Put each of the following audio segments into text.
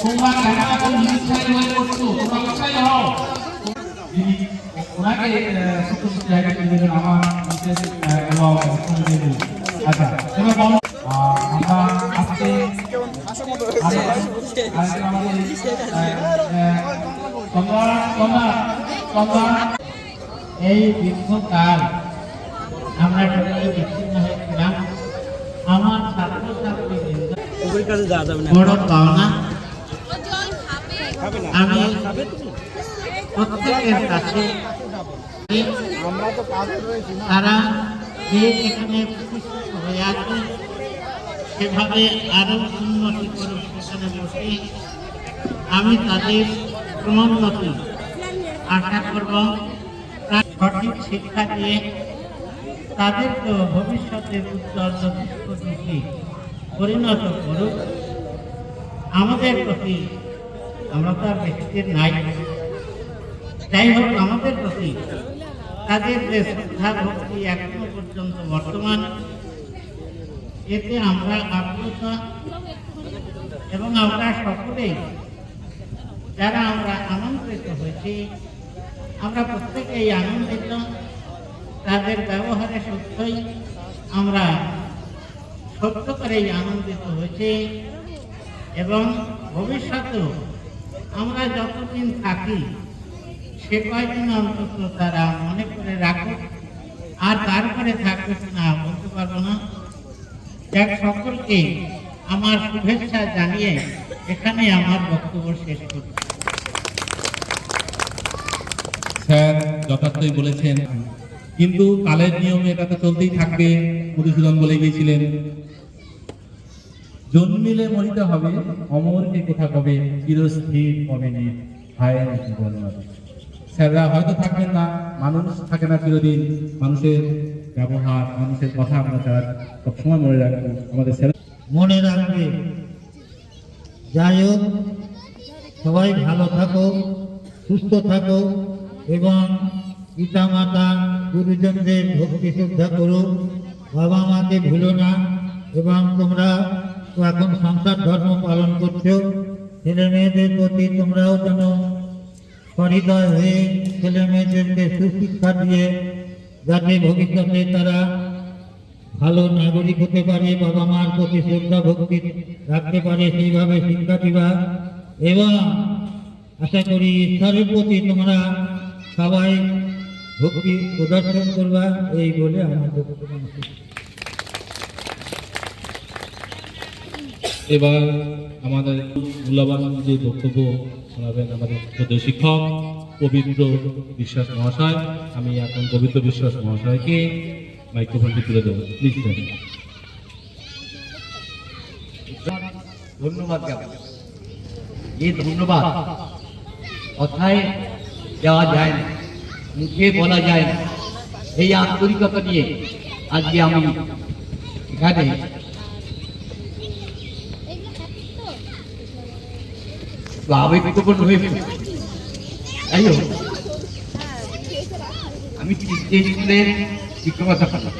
তোমরা কেন এখন নিরুৎসাহী হয়ে পড়ছো? তোমরা উৎসাহী হও। ওনাকে ছোট জায়গা করে দেবেন আমার বিশেষ এবং আচ্ছা এবার বলো আমরা আজকে এই দীর্ঘকাল আমরা সকলে বিচ্ছিন্ন হয়েছিলাম। আমার ছাত্রছাত্রীদের বড় পাওনা আমি প্রত্যেকের কাছে তারা যে এখানে প্রতিষ্ঠিত হয়ে আছে সেভাবে আরো উন্নতি করে সেখানে বসে আমি তাদের ক্রমোন্নতি আশা করব। সঠিক শিক্ষা দিয়ে তাদেরকে ভবিষ্যতের উজ্জ্বল যথেষ্ট দিকে পরিণত করুক। আমাদের প্রতি আমরা তো আর ব্যক্তির নাই, যাই হোক আমাদের প্রতি তাদের যে শ্রদ্ধা ভক্তি এখনো পর্যন্ত বর্তমান, এতে আমরা আপ্লুত এবং আমরা সকলেই যারা আমরা আমন্ত্রিত হয়েছি আমরা প্রত্যেকেই আনন্দিত। তাদের ব্যবহারে সত্যই আমরা সত্য করেই আনন্দিত হয়েছি এবং ভবিষ্যতেও আমরা যতদিন থাকি সে কয়দিন অন্তত তারা মনে করে রাখুক। আর তারপরে থাকবে না বলতে পারবো না। যাক, সকলকে আমার শুভেচ্ছা জানিয়ে এখানে আমার বক্তব্য শেষ করছি। স্যার যথার্থই বলেছেন, কিন্তু কালের নিয়মে এটা তো চলতেই থাকবে। মধুসূদন বলে গিয়েছিলেন, জন্মিলে মরিতে হবে, অমরকে কোথা কবে, চিরস্থির কবে নেই হায় জীবন। স্যাররা হয়তো থাকবেন না, মানুষ থাকে না চিরদিন। মানুষের ব্যবহার, মানুষের কথা আমরা তার সবসময় মনে রাখবো। আমাদের স্যার মনে রাখবে। যাই হোক, সবাই ভালো থাকো, সুস্থ থাকো এবং পিতা মাতা গুরুজনদের ভক্তি শ্রদ্ধা করো, বাবা মাকে ভুলো না। এবং তোমরা তো এখন সংসার ধর্ম পালন করছো, ছেলে মেয়েদের প্রতি তোমরাও যেন সহৃদয় হয়ে ছেলে মেয়েদেরকে সুশিক্ষা দিয়ে যাতে ভবিষ্যতে তারা ভালো নাগরিক হতে পারে, বাবা মার প্রতি শ্রদ্ধা ভক্তি রাখতে পারে, সেইভাবে শিক্ষা দিবা। এবং আশা করি ঈশ্বরের প্রতি তোমরা সবাই ভক্তি প্রদর্শন করবা। এই বলে আমার বক্তব্য। এবার আমাদের মূল্যবান যে বক্তব্য শোনাবেন আমাদের শ্রদ্ধেয় শিক্ষক পবিত্র বিশ্বাস মহাশয়। আমি এখন পবিত্র বিশ্বাস মহাশয়কে মাইক্রোফোনটি তুলে দেবো, প্লিজ। ধন্যবাদ। এই ধন্যবাদ কথায় দেওয়া যায় না, মুখে বলা যায় না। এই আন্তরিকতা নিয়ে আজকে আমি এখানে আবেগপূর্ণ হয়ে যাই হোক, আমি তৃতীয় স্কুলের শিক্ষকতা করলাম।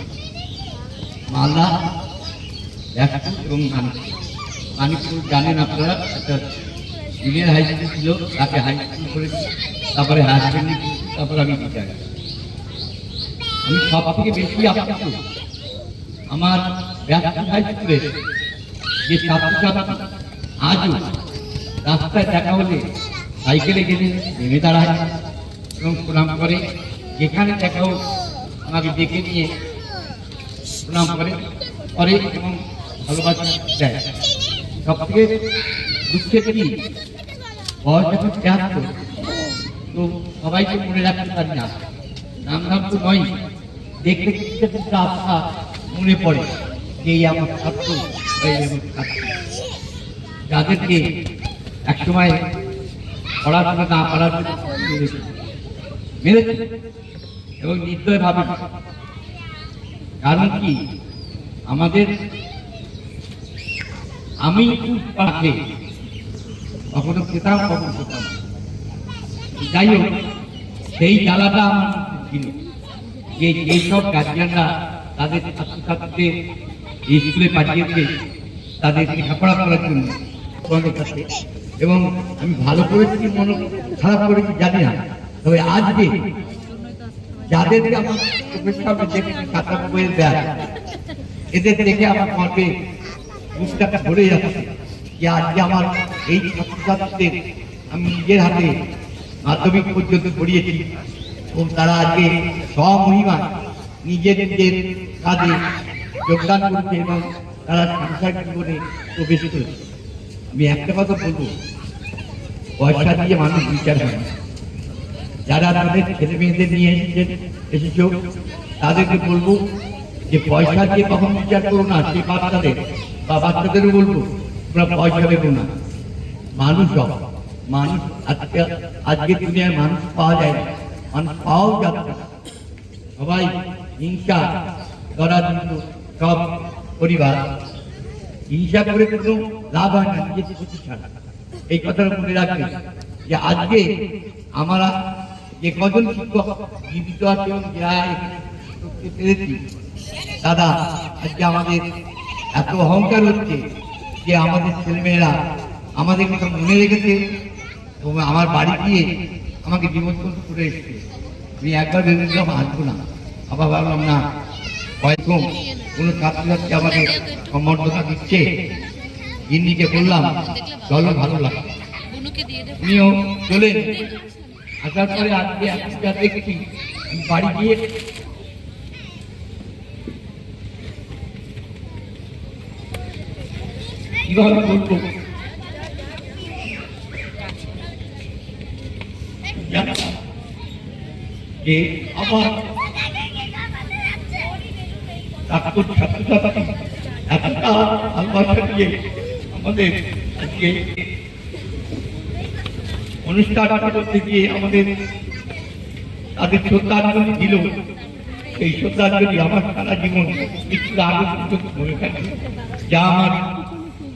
মালদা এবং মানিকপুর জানেন আপনারা, একটা জুনিয়র হাই স্কুল ছিল, তাকে হাই স্কুল করেছি, তারপরে হায়ার সেকেন্ডারি করেছি, তারপরে আমি টিচার। আমি সব থেকে বেশি আপ্লুত আমার হাই স্কুলের যে ছাত্রছাত্রী আজও রাস্তায় দেখা হলে সাইকেলে গেলে নেমে দাঁড়ায় এবং প্রণাম করে। যেখানে দেখা হোক আমাকে ডেকে নিয়ে প্রণাম করে এবং ভালোবাসা দেয়। সব থেকে দুঃখের কি, বয়স এখন ৭৩, তো সবাইকে মনে রাখতে পারি না। নাম নাম তো নয়, দেখতে দেখতে আশা মনে পড়ে যে এই আমার ছাত্র, যাদেরকে একসময় পড়াশোনা না পড়ার মেরেছে এবং নির্দয় ভাবে। কারণ কি, আমাদের আমি পাঠে কখনো খেতাম, কখনো খেতাম। যাই হোক, সেই জ্বালাটা আমার ছিল যে যেসব গার্জিয়ানরা তাদের ছাত্রছাত্রীদের স্কুলে পাঠিয়েছে তাদের লেখাপড়া করার জন্য, এবং আমি ভালো করেছি কি মনে খারাপ করেছি জানি না, তবে আজকে যাদেরকে আমার চোখের সামনে দেখেছি খাতা বইয়ের ব্যাগ, এদের দেখে আমার গর্বে বুকটা ভরে যাচ্ছে যে আজকে আমার এই ছাত্রছাত্রীদের আমি নিজের হাতে মাধ্যমিক পর্যন্ত পড়িয়েছি এবং তারা আজকে স্বমহিমা নিজের নিজের কাজে যোগদান করেছে এবং তারা সাংসারিক জীবনে প্রবেশ করেছে। আমি একটা কথা বলবো, পয়সা দিয়ে মানুষ বিচার হয় না। যারা তাদের ছেলে মেয়েদের নিয়ে এসেছ তাদেরকে বলবো যে পয়সা দিয়ে কখন বিচার করো না, সেই বাচ্চাদের বা বাচ্চাদেরও বলবো তোমরা পয়সা দেবো না। মানুষ মানুষ আজকে দুনিয়ায় মানুষ পাওয়া যায় না, মানুষ পাওয়াও যাচ্ছে না। সবাই হিংসা করার জন্য সব পরিবার হিংসা করে কোনো লাভ হয় না, নিজের ক্ষতি ছাড়া। এই কথাটা মনে রাখবেন যে আজকে আমরা যে কজন শিক্ষক জীবিত আছে এবং যারা করতে পেরেছি, দাদা আজকে আমাদের এত অহংকার হচ্ছে যে আমাদের ছেলেমেয়েরা আমাদের কথা মনে রেখেছে এবং আমার বাড়ি গিয়ে আমাকে নিমন্ত্রণ করে এসেছে। আমি একবার ভেবেছিলাম আসবো না, আবার ভাবলাম না হয়তো কোনো ছাত্রছাত্রী আমাকে সম্বর্ধনা দিচ্ছে। গিন্নিকে বললাম চলো, ভালো লাগছে, উনিও চলে আসার পরে আজকে একটা দেখছি বাড়ি গিয়ে কিভাবে বলবো যে আমার ছাত্রছাত্রী এতটা ভালোবাসা দিয়ে আমাদের আজকে অনুষ্ঠান করতে গিয়ে আমাদের তাদের শ্রদ্ধাঞ্জলি দিল। সেই শ্রদ্ধাঞ্জলি আমার সারা জীবন মৃত্যুর আগে পর্যন্ত ধরে থাকে, যা আমার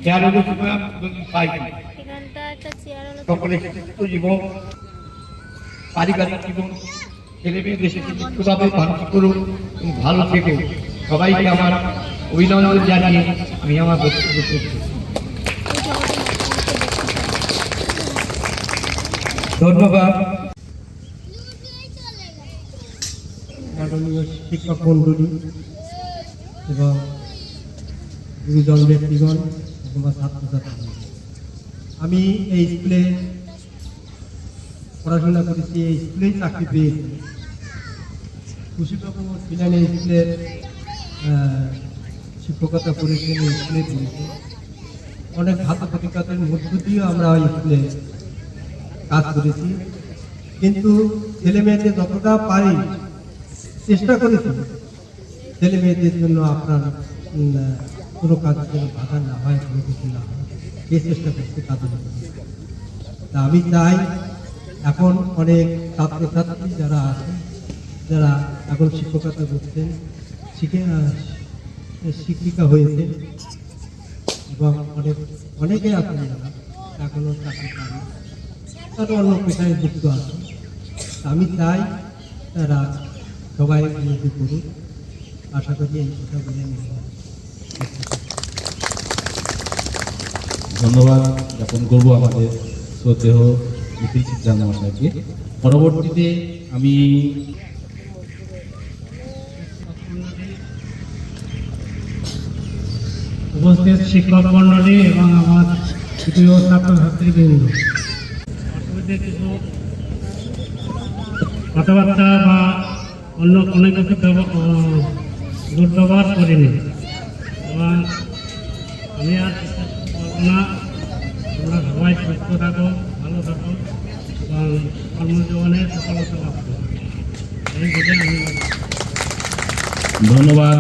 তেরো সময় আমি পাইনি। সকলের সুস্থ জীবন, পারিবারিক জীবন, ছেলে মেয়েদের সুস্থভাবে মানুষ করুন এবং ভালো থেকো। সবাইকে আমার অভিনন্দন জানিয়ে আমি আমার বক্তব্য করছি। ধন্যবাদ। মাননীয় শিক্ষক মণ্ডলী এবং গুরুজন ব্যক্তিগণ অথবা ছাত্রছাত্রী, আমি এই স্কুলে পড়াশোনা করেছি, এই স্কুলেই চাকরি পেয়েছি। খুশিবাবু ছিলেন এই স্কুলের শিক্ষকতা করেছেন, এই স্কুলে পড়েছে। অনেক ঘাত প্রতিঘাতের মধ্য দিয়েও আমরা ওই স্কুলে কাজ করেছি, কিন্তু ছেলে মেয়েদের যতটা পারি চেষ্টা করেছি ছেলে মেয়েদের জন্য আপনার কোনো কাজের জন্য বাধা না হয়, কোনো কিছু না হয়, এই চেষ্টা করছি তাদের জন্য। তা আমি চাই এখন অনেক ছাত্রছাত্রী যারা আছে, যারা এখন শিক্ষকতা করছেন, শিক্ষিকা হয়েছে এবং অনেকে আছেন যারা এখনও চাকরি পান, তারা অন্য পেশায় যুক্ত আছে। আমি চাই তারা সবাই উন্নতি করুক, আশা করি এই কথাগুলো নিয়ে। ধন্যবাদ জ্ঞাপন করবো আমাদের শ্রদ্ধেয় নিখিল সিদ্ধান্ত মহাশয়কে। পরবর্তীতে আমি উপস্থিত শিক্ষক মণ্ডলী এবং আমার প্রিয় ছাত্রছাত্রীবৃন্দ, কিছু কথাবার্তা বা অন্য কোনো কিছু দুর্ব্যবহার করিনি এবং আমি আর না, তোমরা সবাই সুস্থ থাকো, ভালো থাকো এবং কর্মজীবনে সফলতা লাভ করো, এই বলে আমি। ধন্যবাদ।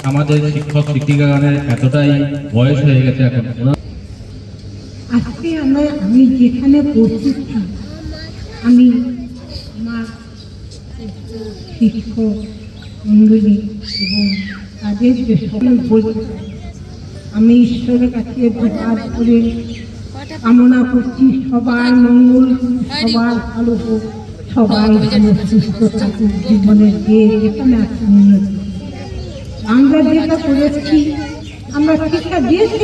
আমাদের শিক্ষক শিক্ষিকাগণের এতটাই বয়স হয়ে গেছে এখন, আজকে আমি যেখানে পড়ছি, আমি আমার শিক্ষক মণ্ডলী এবং তাদের যে সকল বলছি, আমি ঈশ্বরের কাছে হাত করে কামনা করছি সবার মঙ্গল, সবার ভালো হোক, সবাই ভালো সুস্থ থাকুক, জীবনের যে যেখানে আছে উন্নতি। আমরা যেটা করেছি, আমরা শিক্ষা দিয়েছি,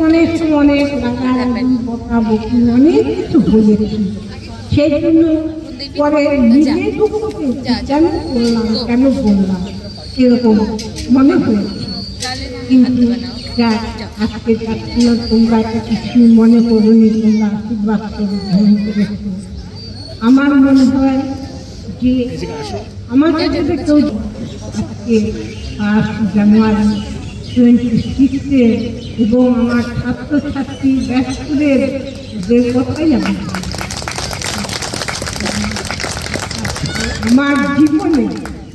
অনেক সময় অনেক রাগারাগি বকাবকি অনেক কিছু হয়েছি। সেই জন্য পরে নিজে দুঃখ পেয়েছি, কেন করলাম, কেন বললাম, এরকম মনে হয়েছে। কিন্তু যা আজকে যাচ্ছি না, তোমরা একটা কিছু মনে করুনি, তোমরা আশীর্বাদ করে গ্রহণ করেছো। আমার মনে হয় যে আমার কাছে কেউ আজকে 1 জানুয়ারি 26 এবং আমার ছাত্রছাত্রী ব্যাসপুরের যে কথাই আমি আমার জীবনে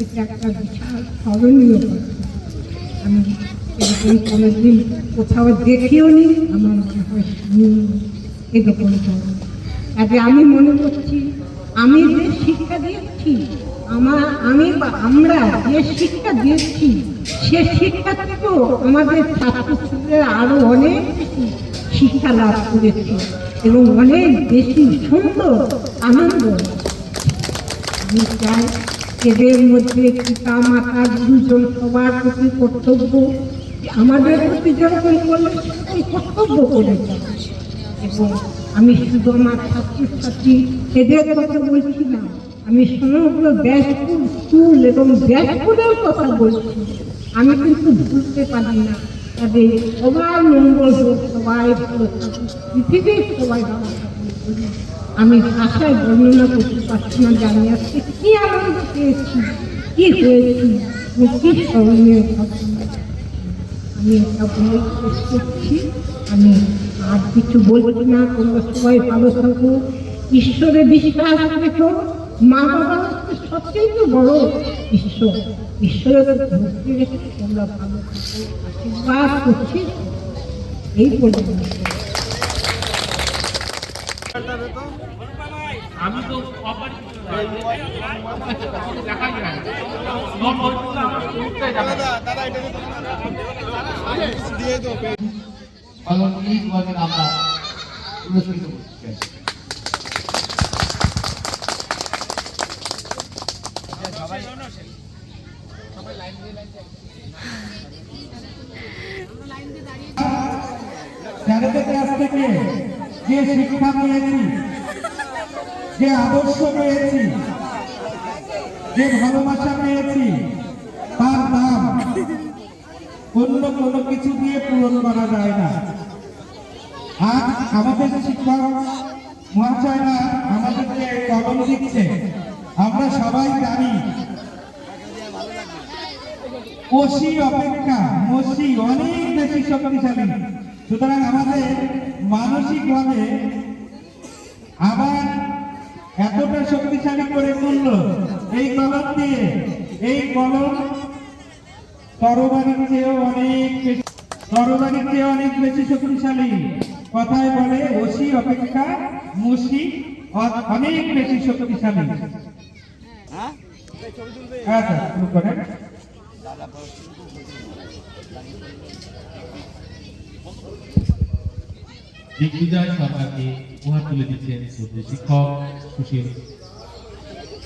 এটা একটা বিশাল স্মরণীয় কথা। আমি এরকম কোনোদিন কোথাও দেখিও নি, আমার মনে হয় শুনিও এরকম ধরনের। কাজে আমি মনে করছি আমি যে শিক্ষা দিয়েছি, আমরা যে শিক্ষা দিয়েছি সে শিক্ষা থেকেও আমাদের ছাত্রছাত্রীরা আরো অনেক বেশি শিক্ষা লাভ করেছে এবং অনেক বেশি সুন্দর আনন্দ। আমি চাই এদের মধ্যে পিতা মাতা গুরুজন সবার প্রতি কর্তব্য, আমাদের প্রতি যেরকম করলে সেরকম কর্তব্য করে যাবে। এবং আমি শুধু আমার ছাত্রছাত্রী এদের কথা বলছি না, আমি সমগ্র ব্যাসপুর স্কুল এবং ব্যাসপুরের কথা বলছি। আমি কিন্তু ভুলতে পারি না, তবে সবার মঙ্গল হোক, সবাই ভালো থাকুক, পৃথিবীর সবাই ভালো থাকুক। আমি ভাষায় বর্ণনা করতে পারছি না যে আমি আজকে কি আনন্দ পেয়েছি, কি হয়েছি, কি স্মরণীয় ঘটনা। আমি এটা বলে শেষ করছি। আমি আর কিছু বলছি না, তোমরা সবাই ভালো থাকো, ঈশ্বরে বিশ্বাস রেখো। মা বাবা হচ্ছে সবচেয়ে বড় ঈশ্বর, ঈশ্বরের ভক্তি রেখে তোমরা ভালো থাকো, আশীর্বাদ করছি। এই পর্যন্ত। আমি তো অলৌকিকভাবে আমরা পুরস্কৃত করতে চাই। স্যারেদের কাছ থেকে যে শিক্ষা পেয়েছি, যে আদর্শ পেয়েছি, যে ভালোবাসা পেয়েছি, তার দাম অন্য কোনো কিছু দিয়ে পূরণ করা যায় না। আর আমাদের শিক্ষক মহাশয়রা আমাদেরকে কলম দিচ্ছে, আমরা সবাই জানি ওসি অপেক্ষা মসি অনেক বেশি শক্তিশালী। সুতরাং আমাদের মানসিকভাবে আবার এতটা শক্তিশালী করে তুলল এই কলম দিয়ে। এই কলম তরবারির চেয়েও অনেক বেশি শক্তিশালী। কথায় বলে ওসি অপেক্ষা মসি অনেক বেশি শক্তিশালী। আচ্ছা শুরু করেন। দিগ্বিজয় সরকারকে উপহার তুলে দিচ্ছেন শিক্ষক সুশীল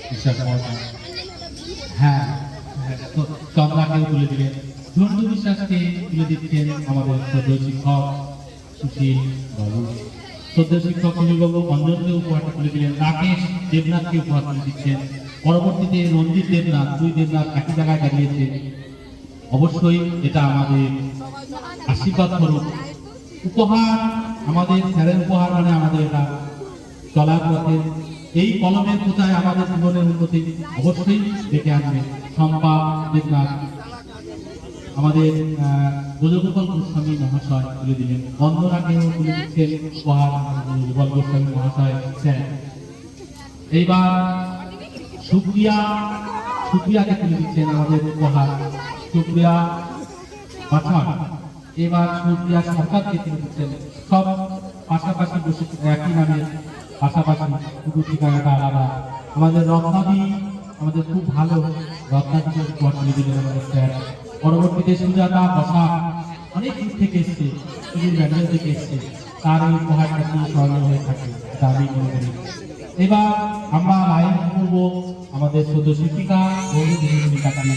বিশ্বাস মহাশয়। হ্যাঁ, চন্দ্রাকেও তুলে দিলেন। ঝন্টু বিশ্বাসকে তুলে দিচ্ছেন আমাদের শ্রদ্ধ শিক্ষক সুশীল বাবু। শ্রদ্ধ শিক্ষক সুশীল বাবু অঞ্জনকে উপহারটা তুলে দিলেন। রাকেশ দেবনাথকে উপহার তুলে দিচ্ছেন। পরবর্তীতে রঞ্জিত দেবনাথ, দুই দেবনাথ একই জায়গায় দাঁড়িয়েছে। অবশ্যই এটা আমাদের আশীর্বাদ স্বরূপ উপহার, আমাদের স্যারের উপহার মানে আমাদের এটা চলার পথে এই কলমের কোথায় আমাদের জীবনের উন্নতি অবশ্যই ডেকে আনবে। শম্পা দেবনাথ, আমাদের ব্রজগোপাল গোস্বামী মহাশয় তুলে দিলেন। বন্দনাকেও তুলে দিচ্ছেন উপহার ব্রজগোপাল গোস্বামী মহাশয় স্যার। এইবার সুপ্রিয়াকে তুলে দিচ্ছেন আমাদের উপহার সুপ্রিয়া পাঠান। এবার সুপ্রিয়া সরকারকে তুলে দিচ্ছেন। সব পাশাপাশি বসে একই নামের পাশাপাশি, শুধু ঠিকানাটা আলাদা। আমাদের রত্নাদি, আমাদের খুব ভালো রত্নাদিকে উপহার তুলে দিলেন আমাদের স্যার। পরবর্তীতে সুজাতা বসা অনেক দূর থেকে এসছে, ব্যান্ডেল থেকে এসছে, তার এই উপহারটা কি স্মরণীয় হয়ে থাকে এটা আমি মনে করি। এবার আমরা লাইন করবো আমাদের সদ্য শিক্ষিকা গৌরী দিদিমণিকাকে।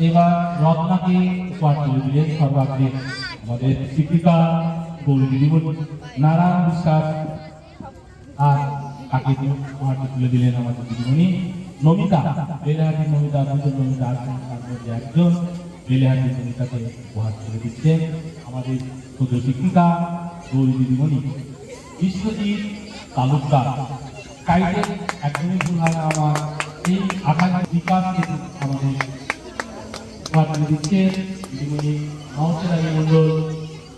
এবার রত্নাকে উপহার তুলে দিলেন সর্বাগ্রে। আমাদের শিক্ষিকা গৌরী দিদিমণি, নারায়ণ বিশ্বাস আর তাকে উপহারটি তুলে দিলেন আমাদের দিদিমণি নমিতা, বেলেহাটি নমিতা, দুজন নমিতা আছেন, তার মধ্যে একজন বেলেহাটি নমিতাকে উপহার তুলে দিচ্ছেন আমাদের ক্ষুদ্র শিক্ষিকা গৌরী দিদিমণি। বিশ্বজিৎ তালুকদার কাইটের একদমই ভুল হয় না আমার, এই আকাশ বিকাশকে আমাদের উপহার তুলে দিচ্ছেন দিদিমণি নওশাদ আলী মণ্ডল।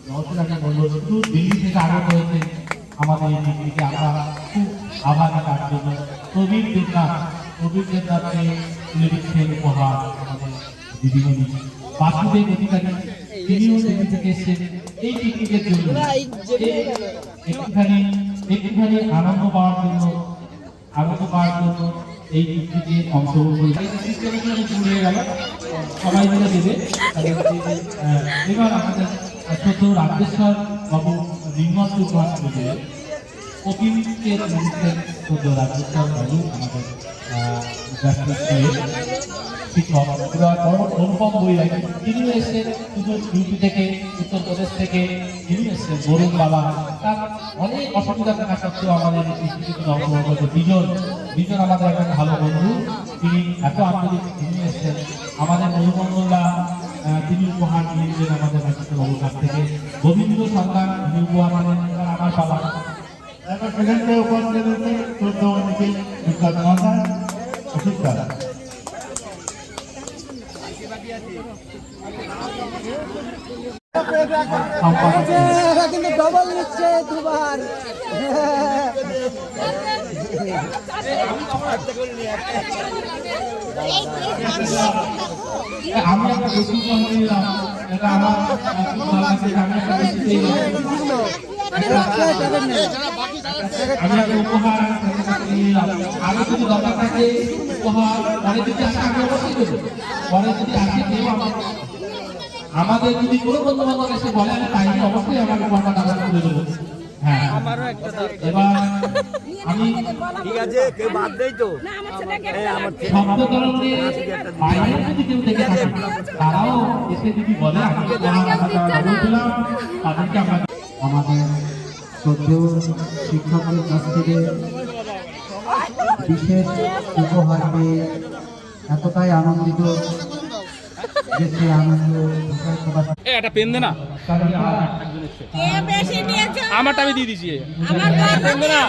নওশাদ আলী মণ্ডল শুধু দিল্লি থেকে আগত হয়েছে আমাদের এই দিদিকে, আমরা খুব আভার তার জন্য। প্রবীর দেবনাথকে তুলে দিচ্ছেন উপহার আমাদের দিদিমণি। বাসুদেব অধিকারী, তিনিও দিল্লি থেকে এসেছেন এই পিকনিকের জন্য, একটুখানি আনন্দ পাওয়ার জন্য এই পিকনিকে অংশগ্রহণ করে হয়ে গেল, সবাই মিলে দেবে। এবার আমাদের ছোট রাজেশ্বর বাবু নির্মত্র উপহার দেবে। কপিলকে দিচ্ছেন ছোট রাজেশ্বর বাবু, আমাদের শিক্ষক। এবার অনুপম বৈরাগ, তিনিও এসেছেন শুধু ইউপি থেকে, উত্তরপ্রদেশ থেকে তিনি এসেছেন। বরুণ বাবা, তার অনেক অসুবিধা থাকা সত্ত্বেও আমাদের অংশগ্রহণ করছে। দুজন আমাদের একটা ভালো বন্ধু, তিনি এত আন্তরিক, তিনি এসেছেন। আমাদের মধুমণ্ডলরা তিনি উপহার নিয়ে দিলেন আমাদের বাবুর কাছ থেকে। গোবিন্দ সরকার তিনি উপহার মানেন, আমার বাবা। এখন সেখানকে উপহার দেবে চোদ্দ অনেকে বিখ্যাত মাথা অসুবিধা। কিন্তু ডবল নিচ্ছে দুবার। আমি একটা বেশি নিলাম, এটা আমার খুব ভালো লাগছে। আমি একটা বেশি আমি একটা উপহার নিলাম। আরো যদি দরকার থাকে উপহার পরে যদি আসে আমি অবশ্যই দেবো। পরে যদি আসে কেউ আমাদের যদি কোনো বন্ধু বান্ধব এসে বলে আমি পাইনি, অবশ্যই আমার উপহারটা টাকা তুলে দেবো। হ্যাঁ, এবার আমি ঠিক আছে, কেউ বাদ দেই তো শব্দ তরঙ্গের বাইরে যদি কেউ দেখে থাকে তারাও এসে যদি বলে আমি বলছিলাম, তাদেরকে আমরা আমাদের শ্রদ্ধেয় শিক্ষকদের কাছ থেকে বিশেষ উপহার পেয়ে এতটাই আনন্দিত যে সে আনন্দ ভাষায় প্রকাশ। একটা পেন দে না, আমারটা আমি দিয়ে দিচ্ছি। পেন দে না,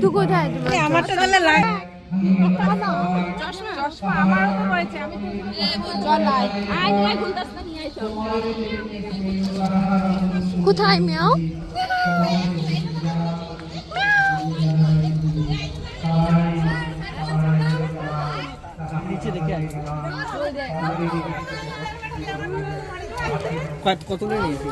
তুই কোথায়? আমারটা তাহলে লাগে চশমা আমারও তো রয়েছে, আমি চলাই আয় নিয়ে খুলতাস না, নিয়ে আইছো। কোথায় মিয়াও? নিচে দেখে আই কত করে নিয়েছি।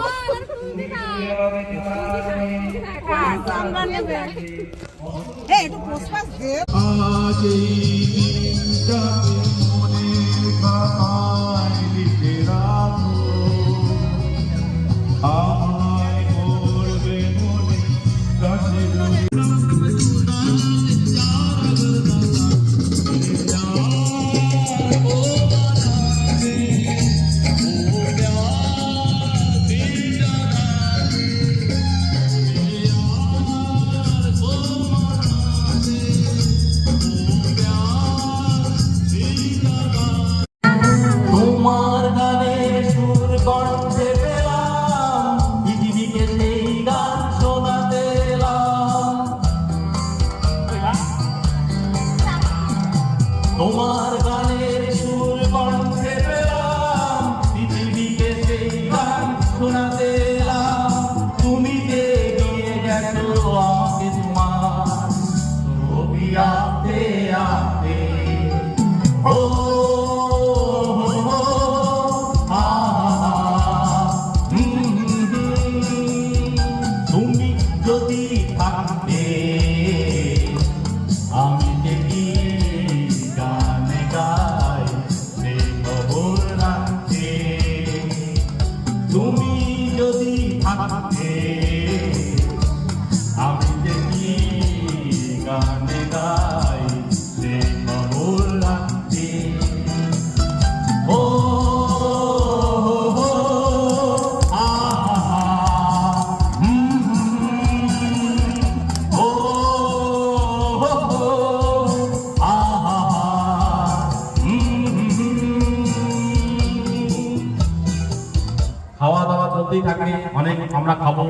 তোমার গানের সুর কণ্ঠে পেলাম, পৃথিবীকে সেই গান শোনাতে এলাম। তোমার গানের সুর কণ্ঠে পেলাম, পৃথিবীকে সেই গান শোনাতে এলাম। তুমি যে দিয়ে গেছো আমাকে তোমার ছবি আঁকতে আঁকতে, ও তুমি যদি থাকতে আমি দেখি গানে গাই সেই খবর রাখতে। তুমি যদি বরাদ্দই থাকবে, অনেক আমরা খাবো।